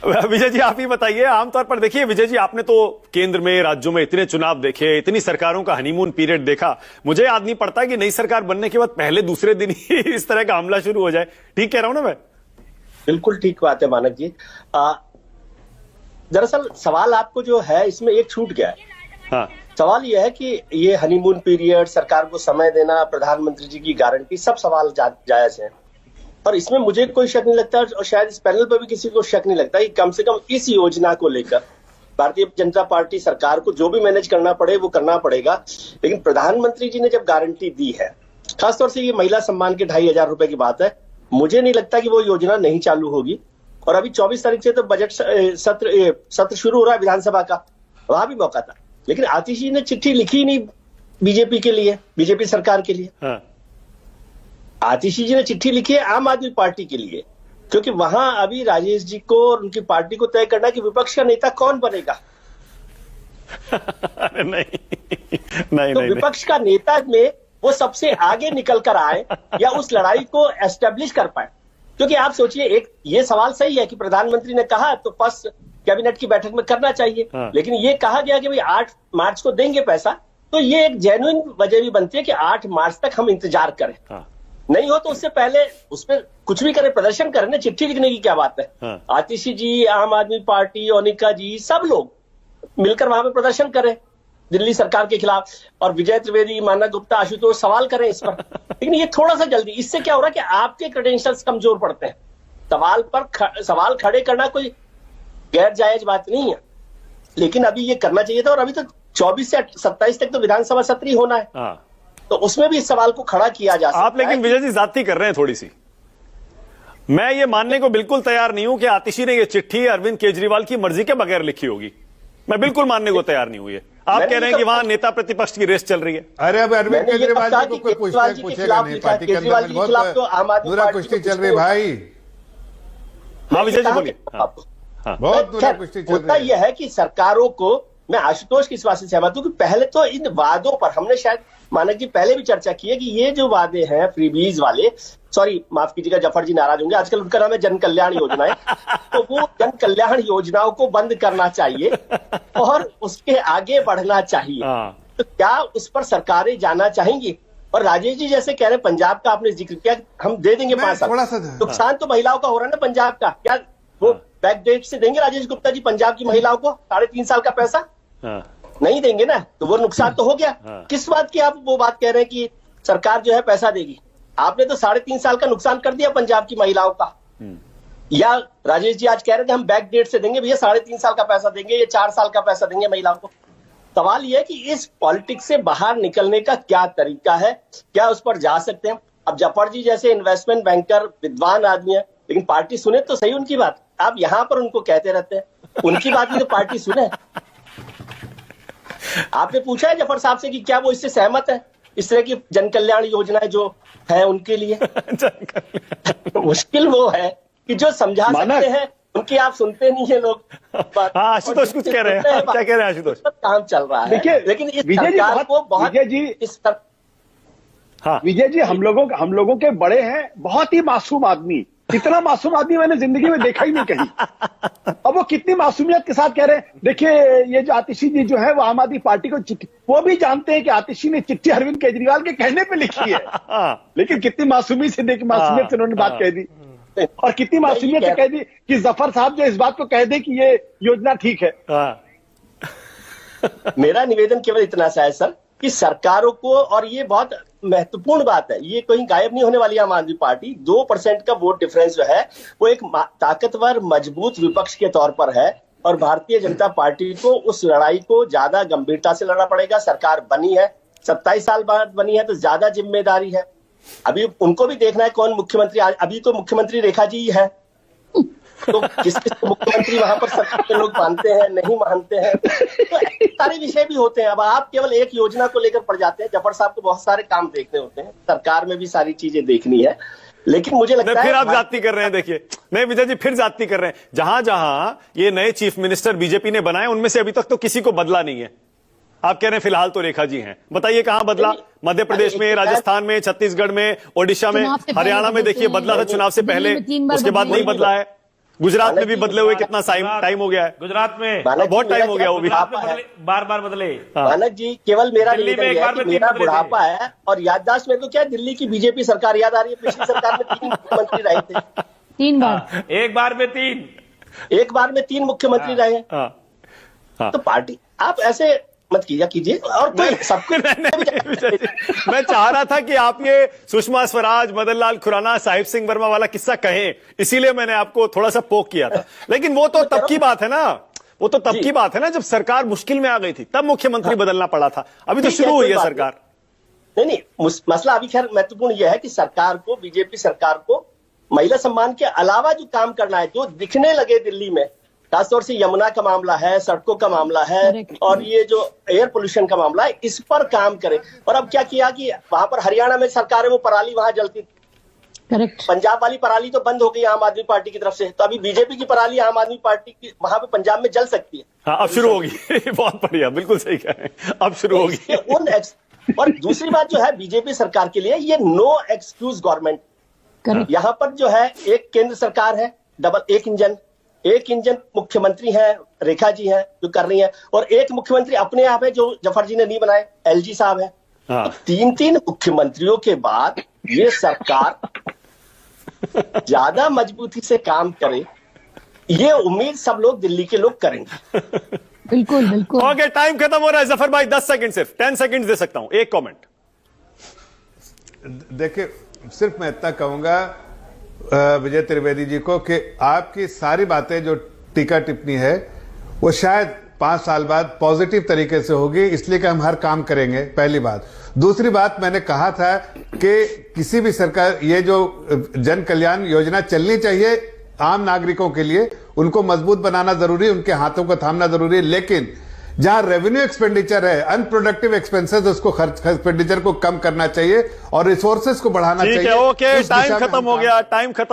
विजय जी आप ही बताइए, आमतौर पर देखिए विजय जी, आपने तो केंद्र में राज्यों में इतने चुनाव देखे, इतनी सरकारों का हनीमून पीरियड देखा, मुझे याद नहीं पड़ता कि नई सरकार बनने के बाद पहले दूसरे दिन ही इस तरह का हमला शुरू हो जाए। ठीक कह रहा हूं ना मैं? बिल्कुल ठीक बात है मानक जी। दरअसल सवाल आपको जो है इसमें एक छूट गया है। हाँ। सवाल यह है कि ये हनीमून पीरियड, सरकार को समय देना, प्रधानमंत्री जी की गारंटी, सब सवाल जायज है और इसमें मुझे कोई शक नहीं लगता और शायद इस पैनल पर भी किसी को शक नहीं लगता कि कम से कम इस योजना को लेकर भारतीय जनता पार्टी सरकार को जो भी मैनेज करना पड़े वो करना पड़ेगा। लेकिन प्रधानमंत्री जी ने जब गारंटी दी है, खासतौर से ये महिला सम्मान के 2,500 रुपए की बात है, मुझे नहीं लगता कि वो योजना नहीं चालू होगी। और अभी 24 तारीख से तो बजट सत्र शुरू हो रहा है विधानसभा का, वहां भी मौका था। लेकिन आतिशी जी ने चिट्ठी लिखी नहीं बीजेपी के लिए, बीजेपी सरकार के लिए। हाँ। आतिशी जी ने चिट्ठी लिखी है आम आदमी पार्टी के लिए, क्योंकि वहां अभी राजेश जी को और उनकी पार्टी को तय करना कि विपक्ष का नेता कौन बनेगा। नहीं, तो विपक्ष का नेता में वो सबसे आगे निकल कर आए या उस लड़ाई को एस्टेब्लिश कर पाए। क्योंकि आप सोचिए, एक ये सवाल सही है कि प्रधानमंत्री ने कहा तो फर्स्ट कैबिनेट की बैठक में करना चाहिए। हाँ। लेकिन ये कहा गया कि भाई 8 मार्च को देंगे पैसा, तो ये एक जेन्युइन वजह भी बनती है कि 8 मार्च तक हम इंतजार करें। हाँ। नहीं हो तो उससे पहले उस पर कुछ भी करें, प्रदर्शन करें ना, चिट्ठी लिखने की क्या बात है। हाँ। आतिशी जी, आम आदमी पार्टी, ओनिका जी, सब लोग मिलकर वहां पे प्रदर्शन करें दिल्ली सरकार के खिलाफ, और विजय त्रिवेदी, मानक गुप्ता, आशुतोष सवाल करें इस पर। लेकिन ये थोड़ा सा जल्दी, इससे क्या हो रहा है कि आपके क्रेडेंशियल्स कमजोर पड़ते हैं। सवाल खड़े करना कोई गैर जायज बात नहीं है, लेकिन अभी ये करना चाहिए था। और अभी तो 24 से 27 तक तो विधानसभा सत्र ही होना है। हाँ। तो उसमें भी इस सवाल को खड़ा किया जा सकता है। आप लेकिन विजय जी जाती कर रहे हैं थोड़ी सी। मैं ये मानने को बिल्कुल तैयार नहीं हूं कि आतिशी ने ये चिट्ठी अरविंद केजरीवाल की मर्जी के बगैर लिखी होगी। मैं बिल्कुल मानने को तैयार नहीं हूं। ये आप कह रहे हैं कि वहां नेता प्रतिपक्ष की रेस चल रही है। अरे अब अरविंद केजरीवाल जी को कोई पूछेगा नहीं, पार्टी के अंदर में बहुत बुरा कुश्ती चल रही भाई। हाँ विजय जी बोलिए। हाँ। बहुत बुरा कुश्ती चल रही है। होता यह है कि सरकारों को, मैं आशुतोष की इस बात से सहमत हूं कि पहले तो इन वादों पर हमने शायद मानक जी पहले भी चर्चा की है कि ये जो वादे हैं फ्रीबीज वाले, सॉरी माफ कीजिएगा जफर जी नाराज होंगे, आजकल उनका नाम है जन कल्याण योजनाएं, तो वो जन कल्याण योजनाओं को बंद करना चाहिए और उसके आगे बढ़ना चाहिए। तो क्या उस पर सरकारें जाना चाहेंगी? और राजेश जी जैसे कह रहे हैं, पंजाब का आपने जिक्र किया, हम दे देंगे 5 साल, नुकसान तो महिलाओं का हो रहा है ना पंजाब का, क्या वो बैक डेट से देंगे राजेश गुप्ता जी पंजाब की महिलाओं को 3.5 साल का पैसा? नहीं देंगे ना, तो वो नुकसान तो हो गया। किस बात की आप वो बात कह रहे हैं कि सरकार जो है पैसा देगी? आपने तो 3.5 साल का नुकसान कर दिया पंजाब की महिलाओं का। या राजेश जी आज कह रहे थे हम बैक डेट से देंगे, भैया 3.5 साल का पैसा देंगे, ये 4 साल का पैसा देंगे महिलाओं को। सवाल यह है कि इस पॉलिटिक्स से बाहर निकलने का क्या तरीका है, क्या उस पर जा सकते हैं? अब जफर जी जैसे इन्वेस्टमेंट बैंकर विद्वान आदमी है, लेकिन पार्टी सुने तो सही उनकी बात। आप यहां पर उनको कहते रहते हैं, उनकी बात भी तो पार्टी सुने। आपने पूछा है जफर साहब से कि क्या वो इससे सहमत है, इस तरह की जन कल्याण योजनाएं जो है उनके लिए? मुश्किल वो है कि जो समझा सकते हैं उनकी आप सुनते नहीं है लोग। आशुतोष कुछ कह रहे हैं, क्या कह रहे हैं आशुतोष? काम चल रहा है, लेकिन इस सरकार को बहुत विजय जी हम लोगों के बड़े हैं, बहुत ही मासूम आदमी, इतना मासूम आदमी मैंने जिंदगी में देखा ही नहीं कहीं। अब वो कितनी मासूमियत के साथ कह रहे हैं, देखिए ये जो आतिशी जी जो है वो आम आदमी पार्टी को चिट्ठी, वो भी जानते हैं कि आतिशी ने चिट्ठी अरविंद केजरीवाल के कहने पे लिखी है, लेकिन कितनी मासूमियत से उन्होंने बात कह दी, और कितनी मासूमियत से कह दी कि जफर साहब जो इस बात को कह दे कि ये योजना ठीक है। मेरा निवेदन केवल इतना सा है सर कि सरकारों को, और ये बहुत महत्वपूर्ण बात है, ये कहीं गायब नहीं होने वाली आम आदमी पार्टी, 2% का वोट डिफरेंस जो है वो एक ताकतवर मजबूत विपक्ष के तौर पर है, और भारतीय जनता पार्टी को उस लड़ाई को ज्यादा गंभीरता से लड़ना पड़ेगा। सरकार बनी है, 27 साल बाद बनी है, तो ज्यादा जिम्मेदारी है। अभी उनको भी देखना है कौन मुख्यमंत्री, अभी तो मुख्यमंत्री रेखा जी है, तो किस मुख्यमंत्री वहां पर सरकार के लोग मानते हैं, नहीं मानते हैं, तो सारे विषय भी होते हैं। अब आप केवल एक योजना को लेकर पड़ जाते हैं, जफर साहब को बहुत सारे काम देखने होते हैं, सरकार में भी सारी चीजें देखनी है। लेकिन मुझे लगता है फिर आप जाती कर रहे हैं, देखिए नहीं विजय जी फिर जाती कर रहे हैं। जहां जहां ये नए चीफ मिनिस्टर बीजेपी ने बनाए उनमें से अभी तक तो किसी को बदला नहीं है। आप कह रहे हैं फिलहाल तो रेखा जी हैं, बताइए कहां बदला? मध्य प्रदेश में, राजस्थान में, छत्तीसगढ़ में, ओडिशा में, हरियाणा में देखिए बदला था चुनाव से पहले, उसके बाद नहीं बदला है। गुजरात में भी बदले हुए कितना टाइम हो गया है। गुजरात में मानक जी, बहुत टाइम मेरा हो गया वो भी। बुढ़ापा है। बार बार बदले। मानक जी, केवल मेरा दिल्ली में निवेदन एक है बार कि में 3 मेरा बदले थे। बुढ़ापा है और याददाश्त में तो क्या, दिल्ली की बीजेपी सरकार याद आ रही है, पिछली सरकार में 3 मुख्यमंत्री रहे थे, 3 बार। एक बार में 3। एक बार में 3 मुख्यमंत्री रहे हैं। हाँ। तो पार्टी आप ऐसे मत कीजिए और कोई सबको मैं चाह रहा था कि आप ये सुषमा स्वराज, मदन लाल खुराना, साहिब सिंह वर्मा वाला किस्सा कहें, इसीलिए मैंने आपको थोड़ा सा पोक किया था। लेकिन वो तो तब की बात है ना, वो तो तब की बात है ना जब सरकार मुश्किल में आ गई थी, तब मुख्यमंत्री बदलना पड़ा था। अभी तो शुरू हुई है सरकार। नहीं, मसला अभी खैर महत्वपूर्ण यह है कि सरकार को, बीजेपी सरकार को महिला सम्मान के अलावा जो काम करना है, जो दिखने लगे दिल्ली में, खासतौर से यमुना का मामला है, सड़कों का मामला है और ये जो एयर पोल्यूशन का मामला है, इस पर काम करे। और अब क्या किया कि वहां पर हरियाणा में सरकार है, वो पराली वहां जलती थी, करेक्ट। पंजाब वाली पराली तो बंद हो गई आम आदमी पार्टी की तरफ से, तो अभी बीजेपी की पराली आम आदमी पार्टी की वहां पे पंजाब में जल सकती है। हाँ, अब शुरू होगी। बहुत बढ़िया, बिल्कुल सही कह रहे हैं, अब शुरू होगी। और दूसरी बात जो है बीजेपी सरकार के लिए, ये नो एक्सक्यूज गवर्नमेंट। करेक्ट। यहां पर जो है एक केंद्र सरकार है, एक इंजन मुख्यमंत्री है, रेखा जी हैं जो कर रही हैं, और एक मुख्यमंत्री अपने आप है जो जफर जी ने नहीं बनाए, एलजी साहब है। हाँ। तो 3 मुख्यमंत्रियों के बाद ये सरकार ज्यादा मजबूती से काम करे, ये उम्मीद सब लोग दिल्ली के लोग करेंगे। बिल्कुल बिल्कुल। ओके, टाइम खत्म हो रहा है जफर भाई, 10 सेकंड, सिर्फ 10 सेकंड दे सकता हूं, एक कमेंट। देखिए, सिर्फ मैं इतना कहूंगा विजय त्रिवेदी जी को कि आपकी सारी बातें जो टीका टिप्पणी है वो शायद 5 साल बाद पॉजिटिव तरीके से होगी, इसलिए कि हम हर काम करेंगे, पहली बात। दूसरी बात, मैंने कहा था कि किसी भी सरकार, ये जो जन कल्याण योजना चलनी चाहिए आम नागरिकों के लिए, उनको मजबूत बनाना जरूरी है, उनके हाथों को थामना जरूरी है, लेकिन जहां रेवेन्यू एक्सपेंडिचर है, अनप्रोडक्टिव एक्सपेंसेस, उसको खर्च एक्सपेंडिचर को कम करना चाहिए और रिसोर्सेज को बढ़ाना चाहिए। ठीक है, ओके, टाइम खत्म हो गया, टाइम खत्म।